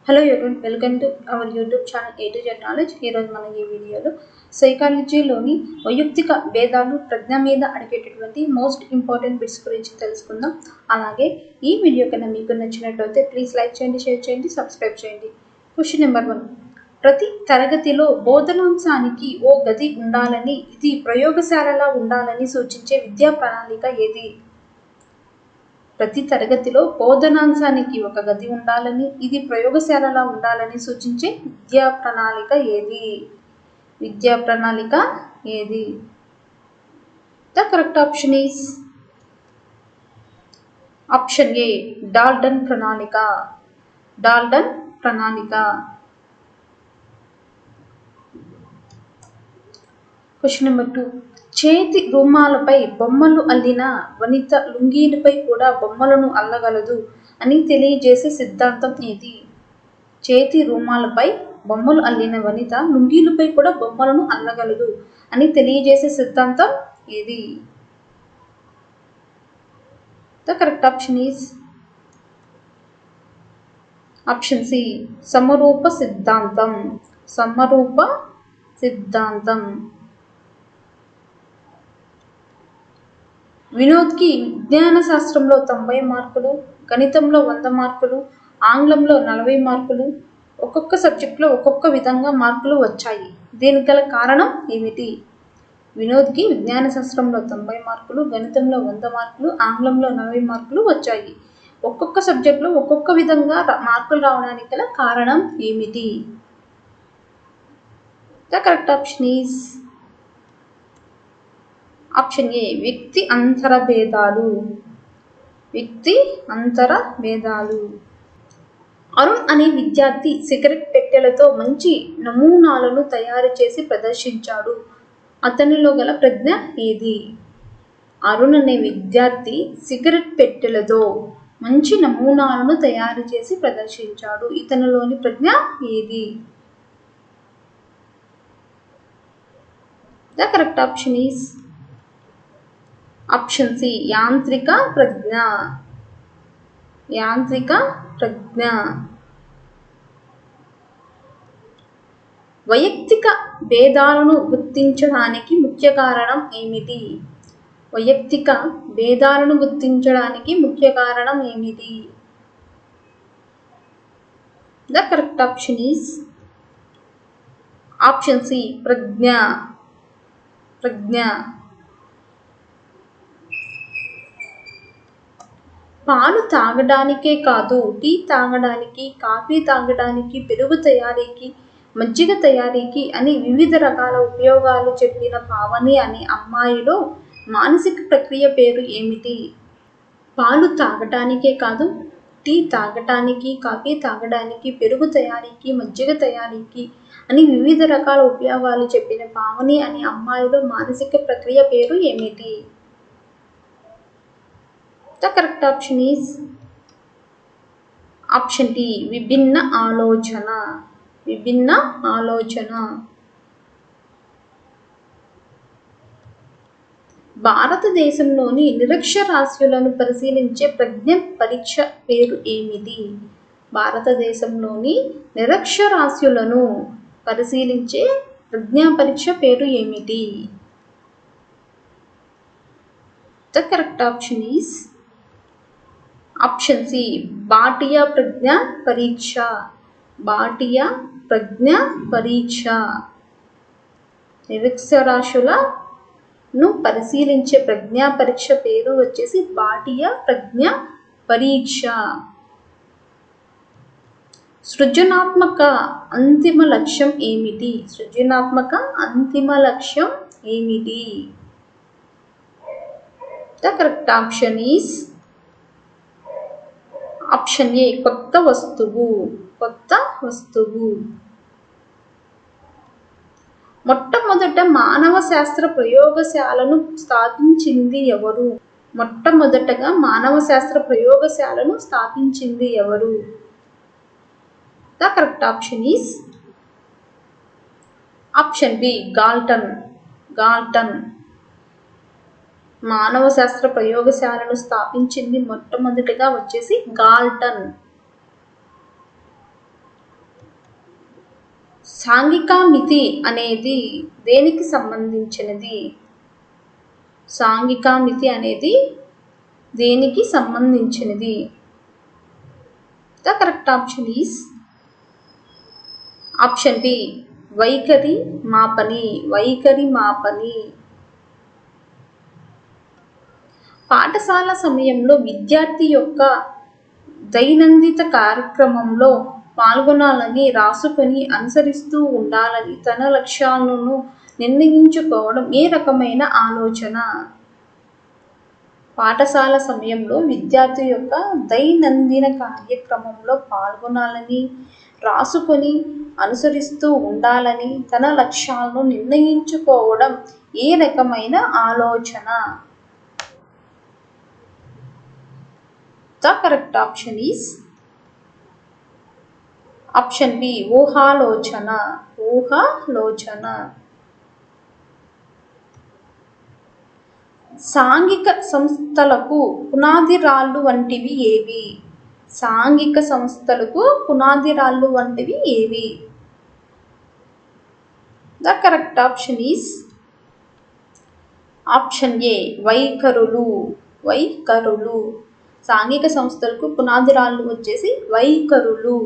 Hello everyone, welcome to our YouTube channel A to Z knowledge. ఈరోజు మనం ఈ వీడియోలో సైకాలజీలోని వైయక్తిక భేదాలు ప్రజ్ఞ మీద అడిగేటటువంటి మోస్ట్ ఇంపార్టెంట్ బిట్స్ గురించి తెలుసుకుందాం. అలాగే ఈ వీడియో కన్నా మీకు నచ్చినట్లయితే ప్లీజ్ లైక్ చేయండి, షేర్ చేయండి, సబ్స్క్రైబ్ చేయండి. Question number 1. ప్రతి తరగతిలో బోధనాంశానికి ఓ గది ఉండాలని, ఇది ప్రయోగశాలలా ఉండాలని సూచించే విద్యా ప్రణాళిక ఏది? ప్రతి తరగతిలో బోధనాంశానికి ఒక గది ఉండాలని, ఇది ప్రయోగశాలలా ఉండాలని సూచించే విద్యా ప్రణాళిక ఏది? విద్యా ప్రణాళిక ఏది? The correct option is option A, Dalton ప్రణాళిక. డాల్టన్ ప్రణాళిక. Question number 2. చేతి రుమాలపై బొమ్మలు అల్లిన వనిత లుంగీలపై కూడా బొమ్మలను అల్లగలదు అని తెలియజేసే సిద్ధాంతం ఏది? చేతి రుమాలపై బొమ్మలు అల్లిన వనిత లుంగీలపై కూడా బొమ్మలను అల్లగలదు అని తెలియజేసే సిద్ధాంతం ఏది? The correct option is option C, సమరూప సిద్ధాంతం. సమరూప సిద్ధాంతం. వినోద్కి విజ్ఞాన శాస్త్రంలో 90 మార్కులు, గణితంలో 100 మార్కులు, ఆంగ్లంలో 40 మార్కులు, ఒక్కొక్క సబ్జెక్టులో ఒక్కొక్క విధంగా మార్కులు వచ్చాయి. దీనికి గల కారణం ఏమిటి? వినోద్కి విజ్ఞాన శాస్త్రంలో 90 మార్కులు, గణితంలో 100 మార్కులు, ఆంగ్లంలో 40 మార్కులు వచ్చాయి. ఒక్కొక్క సబ్జెక్టులో ఒక్కొక్క విధంగా మార్కులు రావడానికి గల కారణం ఏమిటి? The correct option is option ఏ, వ్యక్తి అంతర భేదాలు. వ్యక్తి అంతర భేదాలు. అరుణ్ అనే విద్యార్థి సిగరెట్ పెట్టెలతో మంచి నమూనాలను తయారు చేసి ప్రదర్శించాడు. అతనిలో గల ప్రజ్ఞ ఏది? అరుణ్ అనే విద్యార్థి సిగరెట్ పెట్టెలతో మంచి నమూనాలను తయారు చేసి ప్రదర్శించాడు. ఇతనిలోని ప్రజ్ఞ ఏది? The correct option is option C, యాంత్రిక ప్రజ్ఞ. యాంత్రిక ప్రజ్ఞ. వైయక్తిక భేదాలను గుర్తించడానికి ముఖ్య కారణం ఏమిటి? వైయక్తిక భేదాలను గుర్తించడానికి ముఖ్య కారణం ఏమిటి? The correct option is option C, ప్రజ్ఞ. ప్రజ్ఞ. పాలు తాగడానికే కాదు, టీ తాగడానికి, కాఫీ తాగడానికి, పెరుగు తయారీకి, మజ్జిగ తయారీకి అని వివిధ రకాల ఉపయోగాలు చెప్పిన పావని అనే అమ్మాయిలో మానసిక ప్రక్రియ పేరు ఏమిటి? పాలు తాగటానికే కాదు, టీ తాగటానికి, కాఫీ తాగడానికి, పెరుగు తయారీకి, మజ్జిగ తయారీకి అని వివిధ రకాల ఉపయోగాలు చెప్పిన పావని అనే అమ్మాయిలో మానసిక ప్రక్రియ పేరు ఏమిటి? The correct option is option D, విభిన్న ఆలోచన. విభిన్న ఆలోచన. భారతదేశంలోని నిరక్షరాస్యులను పరిశీలించే ప్రజ్ఞ పరీక్ష పేరు ఏమిటి? భారతదేశంలోని నిరక్షరాస్యులను పరిశీలించే ప్రజ్ఞా పరీక్ష పేరు ఏమిటి? The correct option is option C, Bhatia ప్రజ్ఞ పరీక్ష. భాటియా ప్రజ్ఞ పరీక్ష. నిరక్షరాస్యులను పరిశీలించే ప్రజ్ఞా పరీక్ష పేరు వచ్చేసి భాటియా ప్రజ్ఞ పరీక్ష. సృజనాత్మక అంతిమ లక్ష్యం ఏమిటి? సృజనాత్మక అంతిమ లక్ష్యం ఏమిటి? The correct option is option ఏ, కొత్త వస్తువు. కొత్త వస్తువు. మొట్టమొదట మానవ శాస్త్ర ప్రయోగశాలను స్థాపించింది ఎవరు? మొట్టమొదటగా మానవ శాస్త్ర ప్రయోగశాలను స్థాపించింది ఎవరు? The correct option is option B, Galton. Galton. మానవ శాస్త్ర ప్రయోగశాలను స్థాపించింది మొట్టమొదటిగా వచ్చేసి గాల్టన్. సాంఘిక మితి అనేది దేనికి సంబంధించినది? సాంఘిక మితి అనేది దేనికి సంబంధించినది? The correct option is option B వైఖరి మాపని. వైఖరి మాపని. పాఠశాల సమయంలో విద్యార్థి యొక్క దైనందిన కార్యక్రమంలో పాల్గొనాలని, రాసుకొని అనుసరిస్తూ ఉండాలని, తన లక్ష్యాలను నిర్ణయించుకోవడం ఏ రకమైన ఆలోచన? పాఠశాల సమయంలో విద్యార్థి యొక్క దైనందిన కార్యక్రమంలో పాల్గొనాలని, రాసుకొని అనుసరిస్తూ ఉండాలని, తన లక్ష్యాలను నిర్ణయించుకోవడం ఏ రకమైన ఆలోచన? The correct option is option B ఊహాలోచన. ఊహాలోచన. సాంఘిక సంస్థలకు పునాది రాళ్ళు వంటివి ఏవి? సాంఘిక సంస్థలకు పునాది రాళ్ళు వంటివి ఏవి? The correct option is option ఏ వైఖరులు. వైఖరులు. సాంఘిక సంస్థలకు పునాది రాళ్ళు వచ్చేసి వైఖరులు.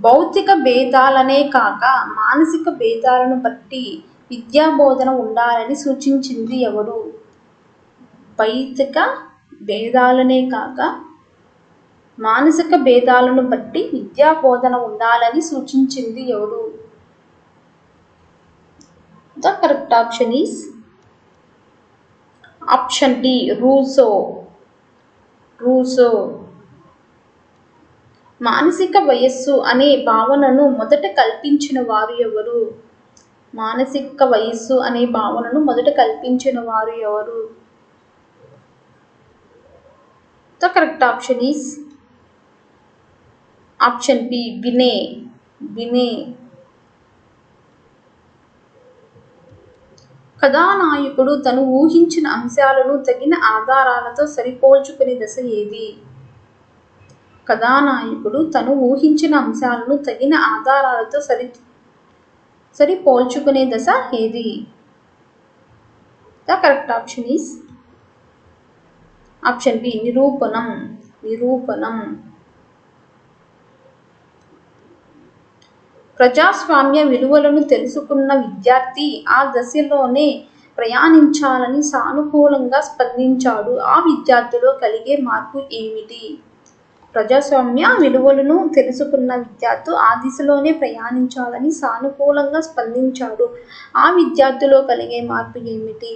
భౌతిక భేదాలనే కాక మానసిక భేదాలను బట్టి విద్యా బోధన ఉండాలని సూచించింది ఎవరు? భౌతిక భేదాలనే కాక మానసిక భేదాలను బట్టి విద్యా బోధన ఉండాలని సూచించింది ఎవరు? The correct option is option D Rousseau. Rousseau. మానసిక వయస్సు అనే భావనను మొదట కల్పించిన వారు ఎవరు? మానసిక వయస్సు అనే భావనను మొదట కల్పించిన వారు ఎవరు? The correct option is option B Binet. Binet. కథానాయకుడు తను ఊహించిన అంశాలను తగిన ఆధారాలతో సరిపోల్చుకునే దశ ఏది? కథానాయకుడు తను ఊహించిన అంశాలను తగిన ఆధారాలతో సరిపోల్చుకునే దశ ఏది? The correct option is option B నిరూపణం. నిరూపణం. ప్రజాస్వామ్య విలువలను తెలుసుకున్న విద్యార్థి ఆ దశలోనే ప్రయాణించాలని సానుకూలంగా స్పందించాడు. ఆ విద్యార్థిలో కలిగే మార్పు ఏమిటి? ప్రజాస్వామ్య విలువలను తెలుసుకున్న విద్యార్థి ఆ దిశలోనే ప్రయాణించాలని సానుకూలంగా స్పందించాడు. ఆ విద్యార్థిలో కలిగే మార్పు ఏమిటి?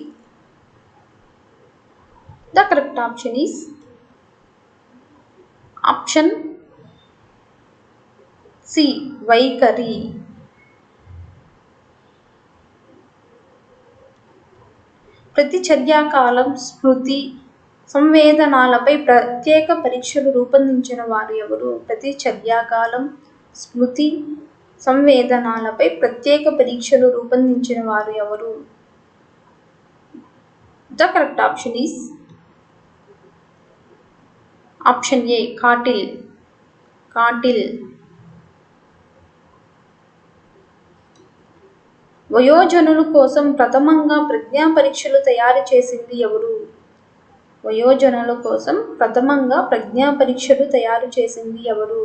The correct option is option C వైఖరి. ప్రతిచర్యాకాలం స్మృతి సంవేదనాలపై ప్రత్యేక పరీక్షలు రూపొందించిన వారు ఎవరు? ప్రతిచర్యాకాలం స్మృతి సంవేదనాలపై ప్రత్యేక పరీక్షలు రూపొందించిన వారు ఎవరు? The correct option is option A Cattell. Cattell. వయోజనుల కోసం ప్రథమంగా ప్రజ్ఞా పరీక్షలు తయారు చేసింది ఎవరు? వయోజనుల కోసం ప్రథమంగా ప్రజ్ఞా పరీక్షలు తయారు చేసింది ఎవరు?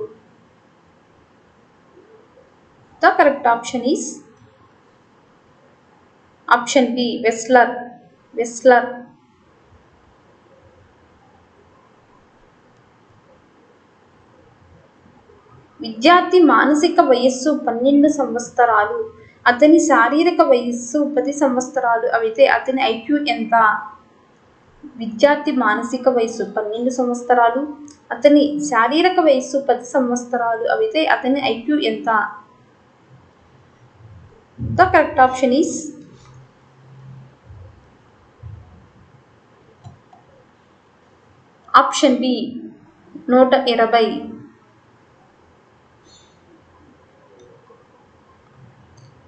The correct option is option B Wechsler. Wechsler. విద్యార్థి మానసిక వయస్సు 12 సంవత్సరాలు, అతని శారీరక వయస్సు 10 సంవత్సరాలు అయితే అతని ఐక్యూ ఎంత? విద్యార్థి మానసిక వయస్సు 12 సంవత్సరాలు, అతని శారీరక వయస్సు 10 సంవత్సరాలు అయితే అతని ఐక్యూ ఎంత? The correct option is option B 120.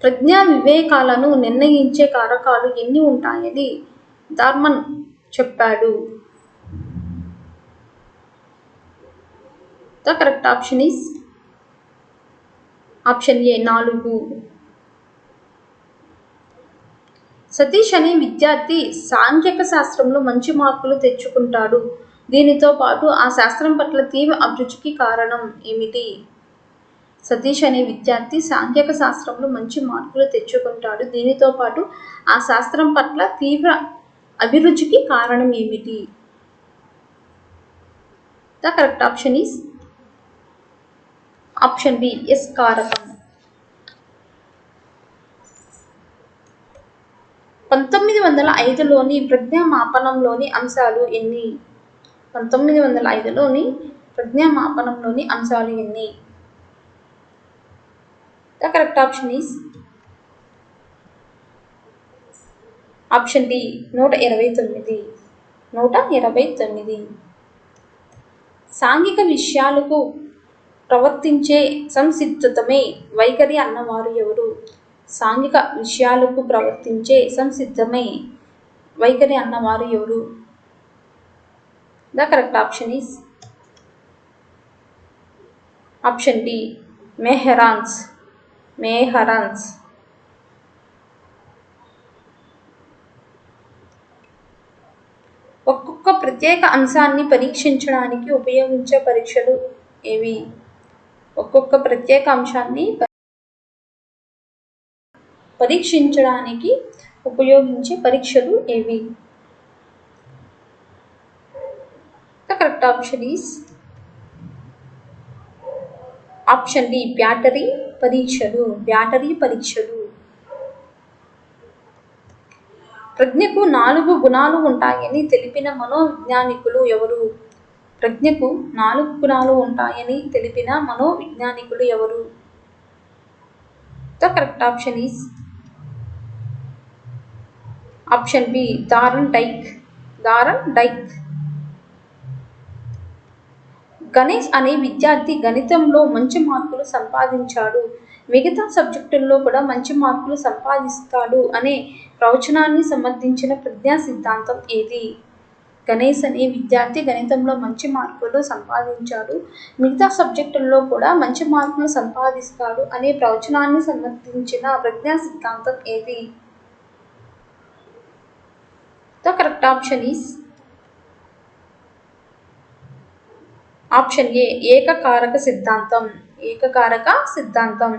ప్రజ్ఞా వివేకాలను నిర్ణయించే కారకాలు ఎన్ని ఉంటాయని డార్మన్ చెప్పాడు? The correct option is option A 4. Satish అనే విద్యార్థి సాంఖ్యక శాస్త్రంలో మంచి మార్కులు తెచ్చుకుంటాడు. దీనితో పాటు ఆ శాస్త్రం పట్ల తీవ్ర అభిరుచికి కారణం ఏమిటి? సతీష్ అనే విద్యార్థి సాంఖ్యక శాస్త్రంలో మంచి మార్కులు తెచ్చుకుంటాడు. దీనితో పాటు ఆ శాస్త్రం పట్ల తీవ్ర అభిరుచికి కారణం ఏమిటి? The correct option is option B S కారకం. 1905లోని ప్రజ్ఞామాపనంలోని అంశాలు ఎన్ని? 1905లోని ప్రజ్ఞామాపనంలోని అంశాలు ఎన్ని? The correct option is option D 129. 129. సాంఘిక విషయాలకు ప్రవర్తించే సంసిద్ధతమే వైఖరి అన్నవారు ఎవరు? సాంఘిక విషయాలకు ప్రవర్తించే సంసిద్ధమే వైఖరి అన్నవారు ఎవరు? The correct option is option D Mehrens. Mehrens. ఒక్కొక్క ప్రత్యేక అంశాన్ని పరీక్షించడానికి ఉపయోగించే పరీక్షలు ఏవి? ఒక్కొక్క ప్రత్యేక అంశాన్ని పరీక్షించడానికి ఉపయోగించే పరీక్షలు ఏవి? The correct option is option D battery పరీక్షలు. బ్యాటరీ పరీక్షలు. ప్రజ్ఞకు 4 గుణాలు ఉంటాయని తెలిపిన మనోవిజ్ఞానికులు ఎవరు? ప్రజ్ఞకు 4 గుణాలు ఉంటాయని తెలిపిన మనోవిజ్ఞానికులు ఎవరు? The correct option is option B Thorndike. Thorndike. Ganesh అనే విద్యార్థి గణితంలో మంచి మార్కులు సంపాదించాడు, మిగతా సబ్జెక్టుల్లో కూడా మంచి మార్కులు సంపాదిస్తాడు అనే ప్రవచనాన్ని సమర్థించిన ప్రజ్ఞా సిద్ధాంతం ఏది? గణేష్ అనే విద్యార్థి గణితంలో మంచి మార్కులు సంపాదించాడు, మిగతా సబ్జెక్టుల్లో కూడా మంచి మార్కులు సంపాదిస్తాడు అనే ప్రవచనాన్ని సమర్థించిన ప్రజ్ఞా సిద్ధాంతం ఏది? The correct option is option A ఏకకారక సిద్ధాంతం. ఏకకారక సిద్ధాంతం.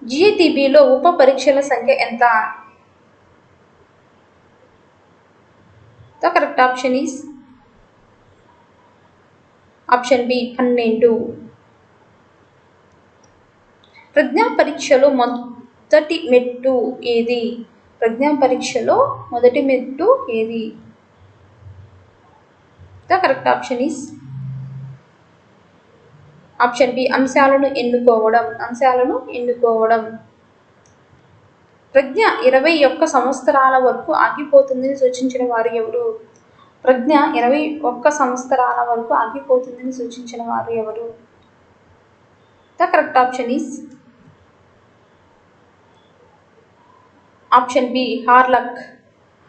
జిటిబిలో ఉప పరీక్షల సంఖ్య ఎంత? The correct option is option B 12. ప్రజ్ఞా పరీక్షలో మొదటి మెట్టు ఏది? ప్రజ్ఞా పరీక్షలో మొదటి మెట్టు ఏది? The correct option is option B అంశాలను ఎన్నుకోవడం. అంశాలను ఎన్నుకోవడం. ప్రజ్ఞ 21 సంవత్సరాల వరకు ఆగిపోతుందని సూచించిన వారు ఎవరు? ప్రజ్ఞ 21 సంవత్సరాల వరకు ఆగిపోతుందని సూచించిన వారు ఎవరు? The correct option is option B Hurlock.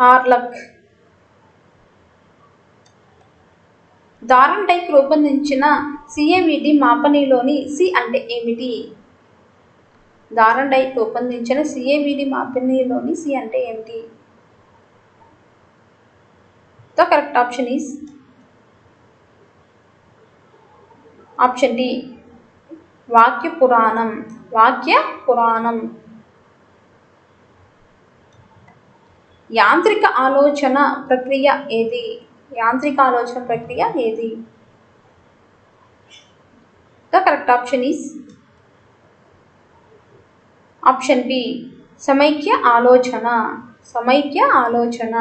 Hurlock. Thorndike రూపొందించిన సిఏవిడి మాపనిలోని సి అంటే ఏమిటి? దారన్ డైక్ రూపొందించిన సిఏవిడి మాపనిలోని సి అంటే ఏమిటి? The correct option is option D వాక్య పురాణం. వాక్య పురాణం. యాంత్రిక ఆలోచన ప్రక్రియ ఏది? యాంత్రిక ఆలోచన ప్రక్రియ ఏది? The correct option is option B సమైక్య ఆలోచన. సమైక్య ఆలోచన.